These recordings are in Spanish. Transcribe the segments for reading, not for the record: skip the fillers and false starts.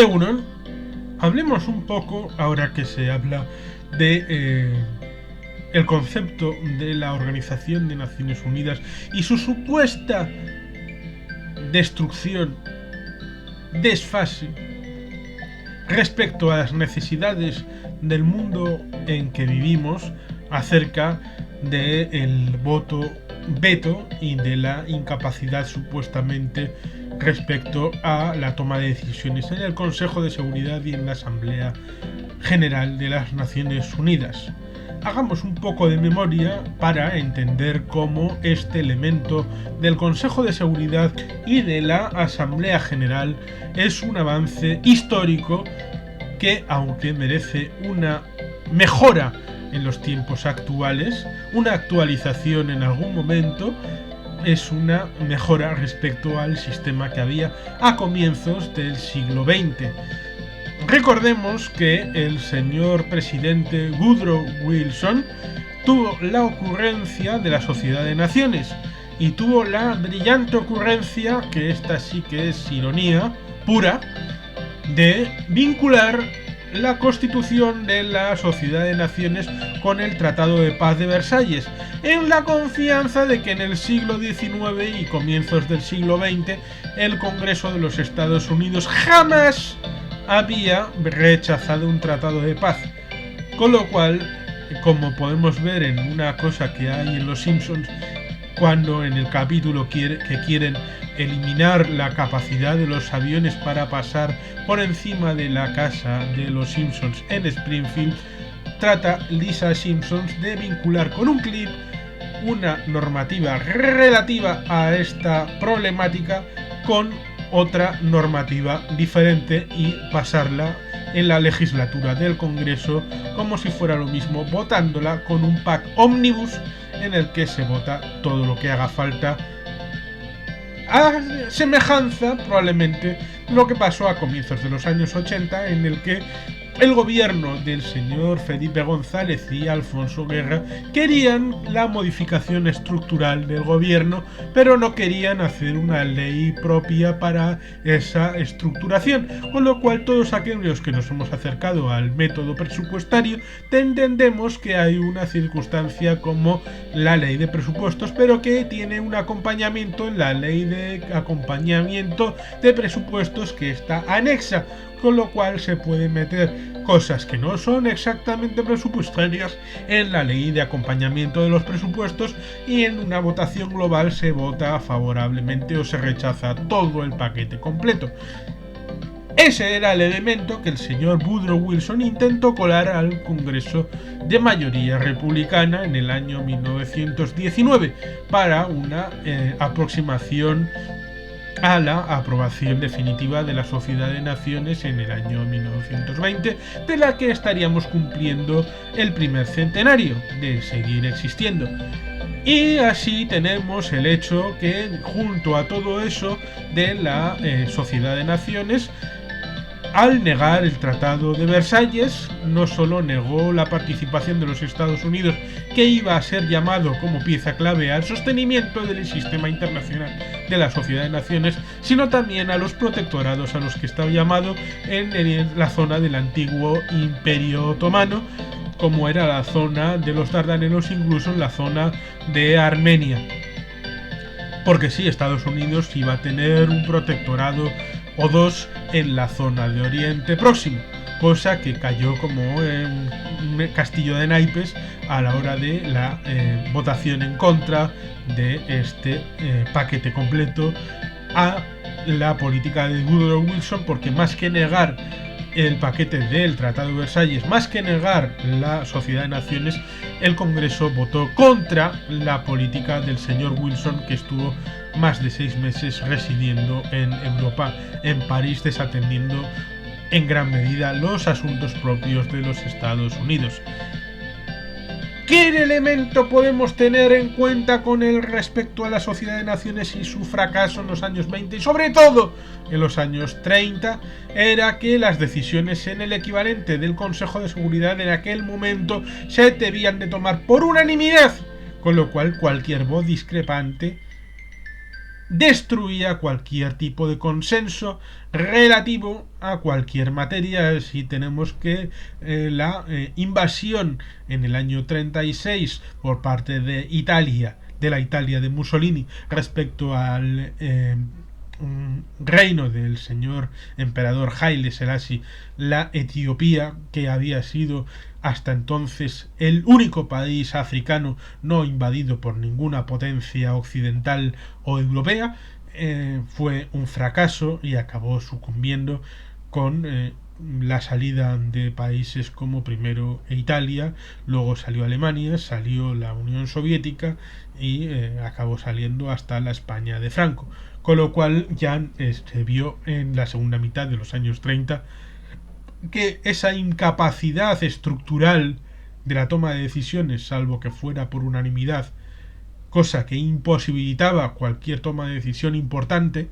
Egunon, hablemos un poco, ahora que se habla de el concepto de la Organización de Naciones Unidas y su supuesta destrucción, desfase, respecto a las necesidades del mundo en que vivimos, acerca del veto y de la incapacidad supuestamente respecto a la toma de decisiones en el Consejo de Seguridad y en la Asamblea General de las Naciones Unidas. Hagamos un poco de memoria para entender cómo este elemento del Consejo de Seguridad y de la Asamblea General es un avance histórico que, aunque merece una mejora en los tiempos actuales, una actualización en algún momento, es una mejora respecto al sistema que había a comienzos del siglo XX. Recordemos que el señor presidente Woodrow Wilson tuvo la ocurrencia de la Sociedad de Naciones y tuvo la brillante ocurrencia, que esta sí que es ironía pura, de vincular la constitución de la Sociedad de Naciones con el Tratado de Paz de Versalles, en la confianza de que en el siglo XIX y comienzos del siglo XX el Congreso de los Estados Unidos jamás había rechazado un tratado de paz. Con lo cual, como podemos ver en una cosa que hay en Los Simpsons, cuando en el capítulo que quieren eliminar la capacidad de los aviones para pasar por encima de la casa de los Simpsons en Springfield, trata Lisa Simpson de vincular con un clip una normativa relativa a esta problemática con otra normativa diferente y pasarla en la legislatura del Congreso como si fuera lo mismo, votándola con un pack ómnibus en el que se vota todo lo que haga falta, a semejanza probablemente de lo que pasó a comienzos de los años 80, en el que el gobierno del señor Felipe González y Alfonso Guerra querían la modificación estructural del gobierno, pero no querían hacer una ley propia para esa estructuración, con lo cual todos aquellos que nos hemos acercado al método presupuestario entendemos que hay una circunstancia como la ley de presupuestos, pero que tiene un acompañamiento en la ley de acompañamiento de presupuestos que está anexa, con lo cual se pueden meter cosas que no son exactamente presupuestarias en la ley de acompañamiento de los presupuestos, y en una votación global se vota favorablemente o se rechaza todo el paquete completo. Ese era el elemento que el señor Woodrow Wilson intentó colar al Congreso de mayoría republicana en el año 1919 para una aproximación a la aprobación definitiva de la Sociedad de Naciones en el año 1920, de la que estaríamos cumpliendo el primer centenario de seguir existiendo. Y así tenemos el hecho que, junto a todo eso de la Sociedad de Naciones, al negar el Tratado de Versalles, no solo negó la participación de los Estados Unidos, que iba a ser llamado como pieza clave al sostenimiento del sistema internacional de la Sociedad de Naciones, sino también a los protectorados a los que estaba llamado en la zona del antiguo Imperio Otomano, como era la zona de los Dardanelos, incluso en la zona de Armenia. Porque sí, Estados Unidos iba a tener un protectorado o dos en la zona de Oriente Próximo, cosa que cayó como un castillo de naipes a la hora de la votación en contra de este paquete completo a la política de Woodrow Wilson, porque más que negar el paquete del Tratado de Versalles, más que negar la Sociedad de Naciones, el Congreso votó contra la política del señor Wilson, que estuvo más de 6 meses residiendo en Europa, en París, desatendiendo en gran medida los asuntos propios de los Estados Unidos. ¿Qué elemento podemos tener en cuenta con el respecto a la Sociedad de Naciones y su fracaso en los años 20 y sobre todo en los años 30? Era que las decisiones en el equivalente del Consejo de Seguridad en aquel momento se debían de tomar por unanimidad, con lo cual cualquier voz discrepante destruía cualquier tipo de consenso relativo a cualquier materia. Si tenemos que la invasión en el año 36 por parte de Italia, de la Italia de Mussolini, respecto al reino del señor emperador Haile Selassie, la Etiopía, que había sido hasta entonces el único país africano no invadido por ninguna potencia occidental o europea, fue un fracaso y acabó sucumbiendo con la salida de países como primero Italia, luego salió Alemania, salió la Unión Soviética y acabó saliendo hasta la España de Franco. Con lo cual ya se vio en la segunda mitad de los años 30 que esa incapacidad estructural de la toma de decisiones, salvo que fuera por unanimidad, cosa que imposibilitaba cualquier toma de decisión importante,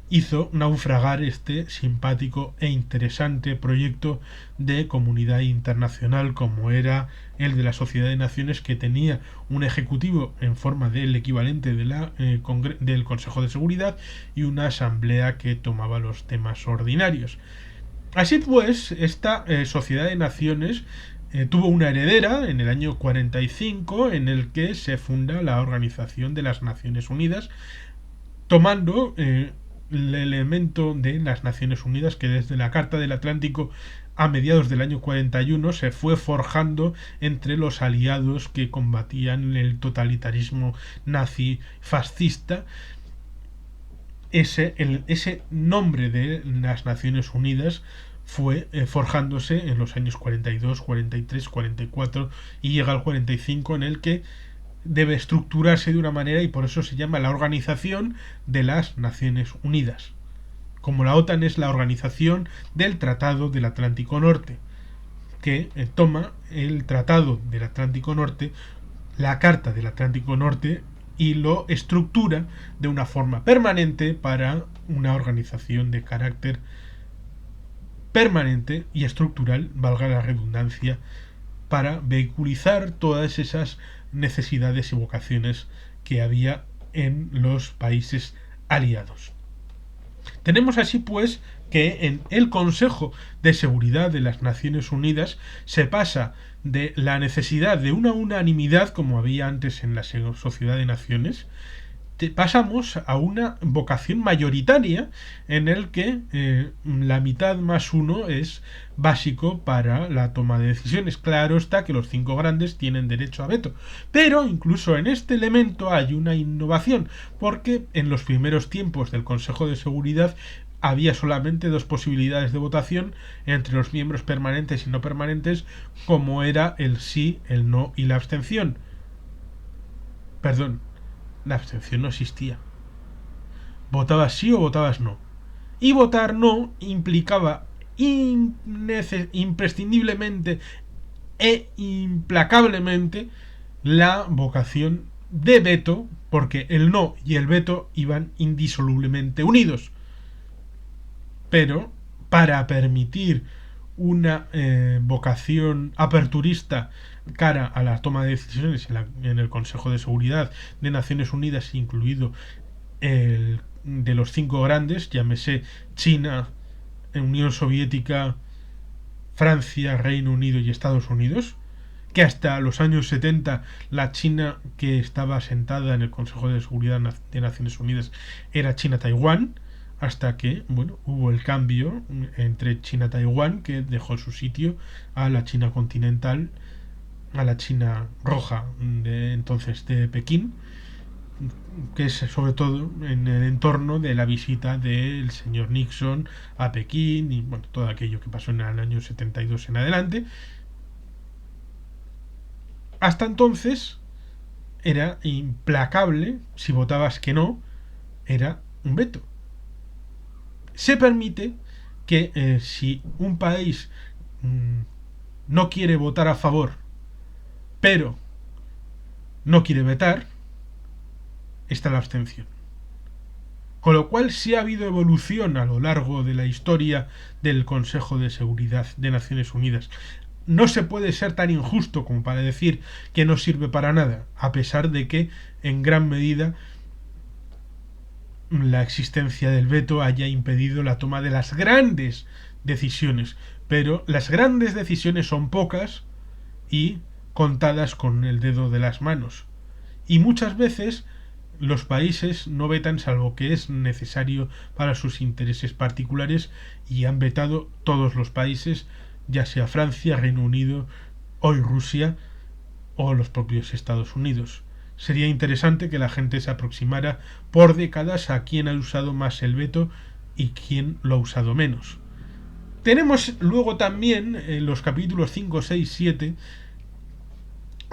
hizo naufragar este simpático e interesante proyecto de comunidad internacional como era el de la Sociedad de Naciones, que tenía un ejecutivo en forma del equivalente de del Consejo de Seguridad y una asamblea que tomaba los temas ordinarios. Así pues, esta Sociedad de Naciones tuvo una heredera en el año 45 en el que se funda la Organización de las Naciones Unidas, tomando el elemento de las Naciones Unidas que desde la Carta del Atlántico a mediados del año 41 se fue forjando entre los aliados que combatían el totalitarismo nazi fascista. Ese nombre de las Naciones Unidas fue forjándose en los años 42, 43, 44 y llega al 45, en el que debe estructurarse de una manera y por eso se llama la Organización de las Naciones Unidas. Como la OTAN es la Organización del Tratado del Atlántico Norte, que toma el Tratado del Atlántico Norte, la Carta del Atlántico Norte, y lo estructura de una forma permanente para una organización de carácter permanente y estructural, valga la redundancia, para vehiculizar todas esas necesidades y vocaciones que había en los países aliados. Tenemos así pues que en el Consejo de Seguridad de las Naciones Unidas se pasa de la necesidad de una unanimidad, como había antes en la Sociedad de Naciones, pasamos a una vocación mayoritaria en el que la mitad más uno es básico para la toma de decisiones. Claro está que los 5 grandes tienen derecho a veto, pero incluso en este elemento hay una innovación, porque en los primeros tiempos del Consejo de Seguridad había solamente 2 posibilidades de votación entre los miembros permanentes y no permanentes, como era el sí, el no y la abstención. Perdón, la abstención no existía. Votabas sí o votabas no. Y votar no implicaba imprescindiblemente e implacablemente la vocación de veto, porque el no y el veto iban indisolublemente unidos. Pero para permitir una vocación aperturista cara a la toma de decisiones en el Consejo de Seguridad de Naciones Unidas, incluido el de los 5 grandes, llámese China, Unión Soviética, Francia, Reino Unido y Estados Unidos, que hasta los años 70 la China que estaba sentada en el Consejo de Seguridad de Naciones Unidas era China-Taiwán, hasta que hubo el cambio entre China-Taiwán, que dejó su sitio a la China continental, a la China roja de entonces de Pekín, que es sobre todo en el entorno de la visita del señor Nixon a Pekín y todo aquello que pasó en el año 72 en adelante. Hasta entonces era implacable, si votabas que no, era un veto. Se permite que si un país no quiere votar a favor, pero no quiere vetar, está la abstención. Con lo cual sí ha habido evolución a lo largo de la historia del Consejo de Seguridad de Naciones Unidas. No se puede ser tan injusto como para decir que no sirve para nada, a pesar de que en gran medida la existencia del veto haya impedido la toma de las grandes decisiones. Pero las grandes decisiones son pocas y contadas con el dedo de las manos. Y muchas veces los países no vetan salvo que es necesario para sus intereses particulares, y han vetado todos los países, ya sea Francia, Reino Unido, hoy Rusia o los propios Estados Unidos. Sería interesante que la gente se aproximara por décadas a quién ha usado más el veto y quién lo ha usado menos. Tenemos luego también en los capítulos 5, 6, 7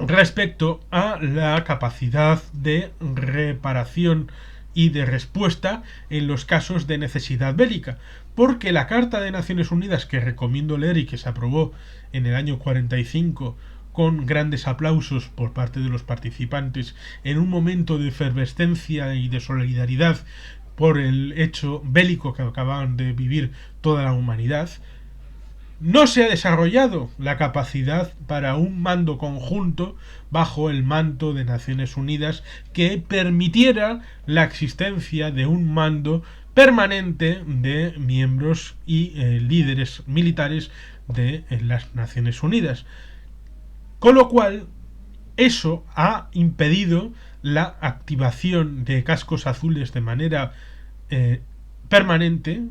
respecto a la capacidad de reparación y de respuesta en los casos de necesidad bélica, porque la Carta de Naciones Unidas, que recomiendo leer y que se aprobó en el año 45 con grandes aplausos por parte de los participantes en un momento de efervescencia y de solidaridad por el hecho bélico que acababan de vivir toda la humanidad, no se ha desarrollado la capacidad para un mando conjunto bajo el manto de Naciones Unidas que permitiera la existencia de un mando permanente de miembros y líderes militares de las Naciones Unidas. Con lo cual, eso ha impedido la activación de cascos azules de manera permanente,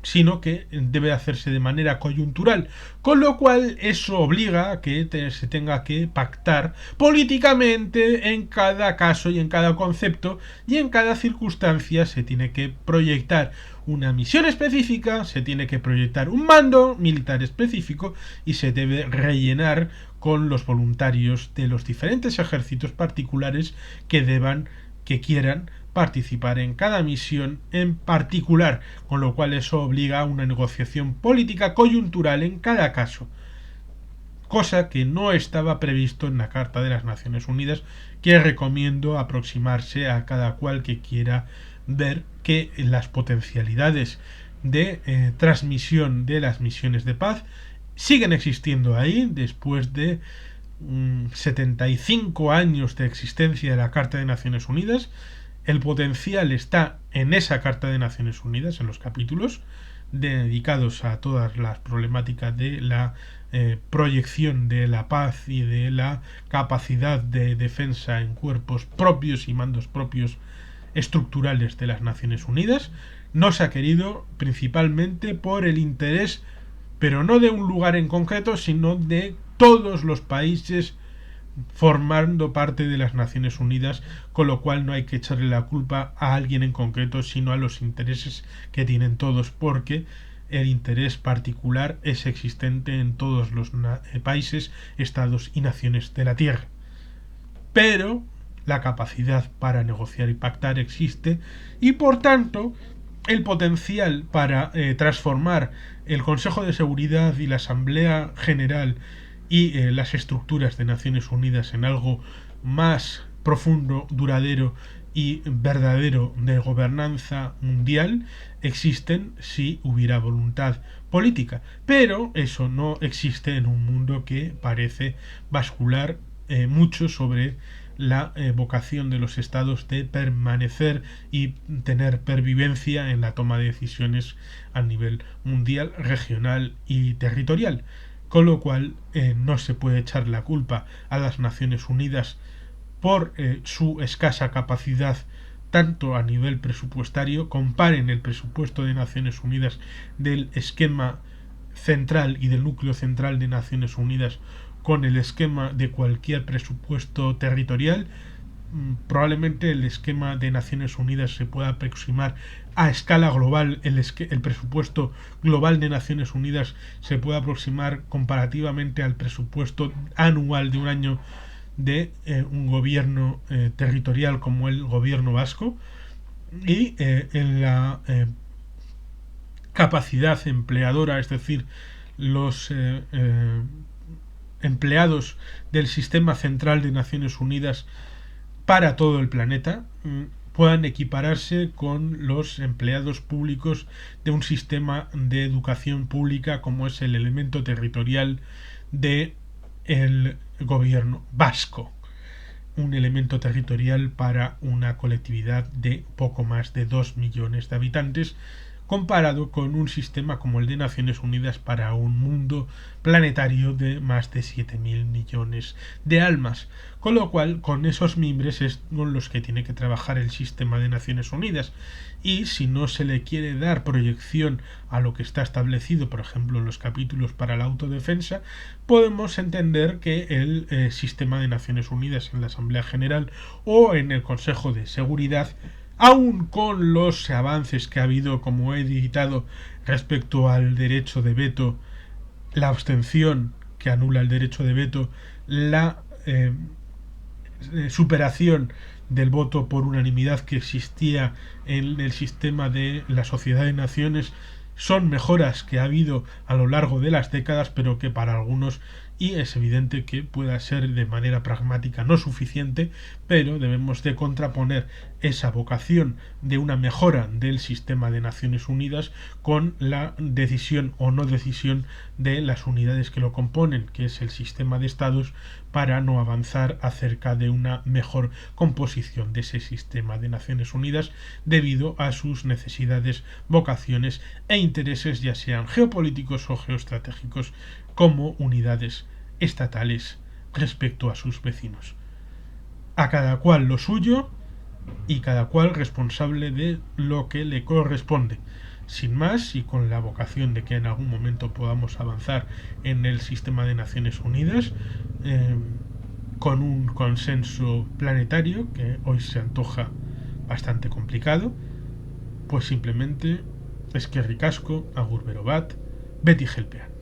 sino que debe hacerse de manera coyuntural, con lo cual eso obliga a que se tenga que pactar políticamente en cada caso y en cada concepto, y en cada circunstancia se tiene que proyectar una misión específica, se tiene que proyectar un mando militar específico y se debe rellenar con los voluntarios de los diferentes ejércitos particulares que quieran participar en cada misión en particular, con lo cual eso obliga a una negociación política coyuntural en cada caso, cosa que no estaba previsto en la Carta de las Naciones Unidas, que recomiendo aproximarse a cada cual que quiera ver que las potencialidades de transmisión de las misiones de paz siguen existiendo ahí después de 75 años de existencia de la Carta de Naciones Unidas. El potencial está en esa Carta de Naciones Unidas, en los capítulos dedicados a todas las problemáticas de la proyección de la paz y de la capacidad de defensa en cuerpos propios y mandos propios estructurales de las Naciones Unidas. No se ha querido principalmente por el interés, pero no de un lugar en concreto, sino de todos los países formando parte de las Naciones Unidas, con lo cual no hay que echarle la culpa a alguien en concreto, sino a los intereses que tienen todos, porque el interés particular es existente en todos los países, estados y naciones de la Tierra. Pero la capacidad para negociar y pactar existe, y por tanto el potencial para transformar el Consejo de Seguridad y la Asamblea General y las estructuras de Naciones Unidas en algo más profundo, duradero y verdadero de gobernanza mundial existen si hubiera voluntad política, pero eso no existe en un mundo que parece bascular mucho sobre la vocación de los estados de permanecer y tener pervivencia en la toma de decisiones a nivel mundial, regional y territorial. Con lo cual no se puede echar la culpa a las Naciones Unidas por su escasa capacidad tanto a nivel presupuestario. Comparen el presupuesto de Naciones Unidas del esquema central y del núcleo central de Naciones Unidas con el esquema de cualquier presupuesto territorial. Probablemente el esquema de Naciones Unidas se pueda aproximar a escala global, el presupuesto global de Naciones Unidas se puede aproximar comparativamente al presupuesto anual de un año de un gobierno territorial como el gobierno vasco, y en la capacidad empleadora, es decir, los empleados del sistema central de Naciones Unidas para todo el planeta puedan equipararse con los empleados públicos de un sistema de educación pública como es el elemento territorial de el gobierno vasco. un elemento territorial para una colectividad de poco más de 2 millones de habitantes, comparado con un sistema como el de Naciones Unidas para un mundo planetario de más de 7.000 millones de almas. Con lo cual, con esos mimbres es con los que tiene que trabajar el sistema de Naciones Unidas. Y si no se le quiere dar proyección a lo que está establecido, por ejemplo, en los capítulos para la autodefensa, podemos entender que el sistema de Naciones Unidas en la Asamblea General o en el Consejo de Seguridad, aun con los avances que ha habido, como he editado, respecto al derecho de veto, la abstención que anula el derecho de veto, la superación del voto por unanimidad que existía en el sistema de la Sociedad de Naciones, son mejoras que ha habido a lo largo de las décadas, pero que para algunos, y es evidente que pueda ser de manera pragmática no suficiente, pero debemos de contraponer esa vocación de una mejora del sistema de Naciones Unidas con la decisión o no decisión de las unidades que lo componen, que es el sistema de estados, para no avanzar acerca de una mejor composición de ese sistema de Naciones Unidas debido a sus necesidades, vocaciones e intereses, ya sean geopolíticos o geoestratégicos, como unidades estatales respecto a sus vecinos. A cada cual lo suyo y cada cual responsable de lo que le corresponde. Sin más, y con la vocación de que en algún momento podamos avanzar en el sistema de Naciones Unidas, con un consenso planetario que hoy se antoja bastante complicado, pues simplemente eskerrik asko, agur bero bat, beti gelpean.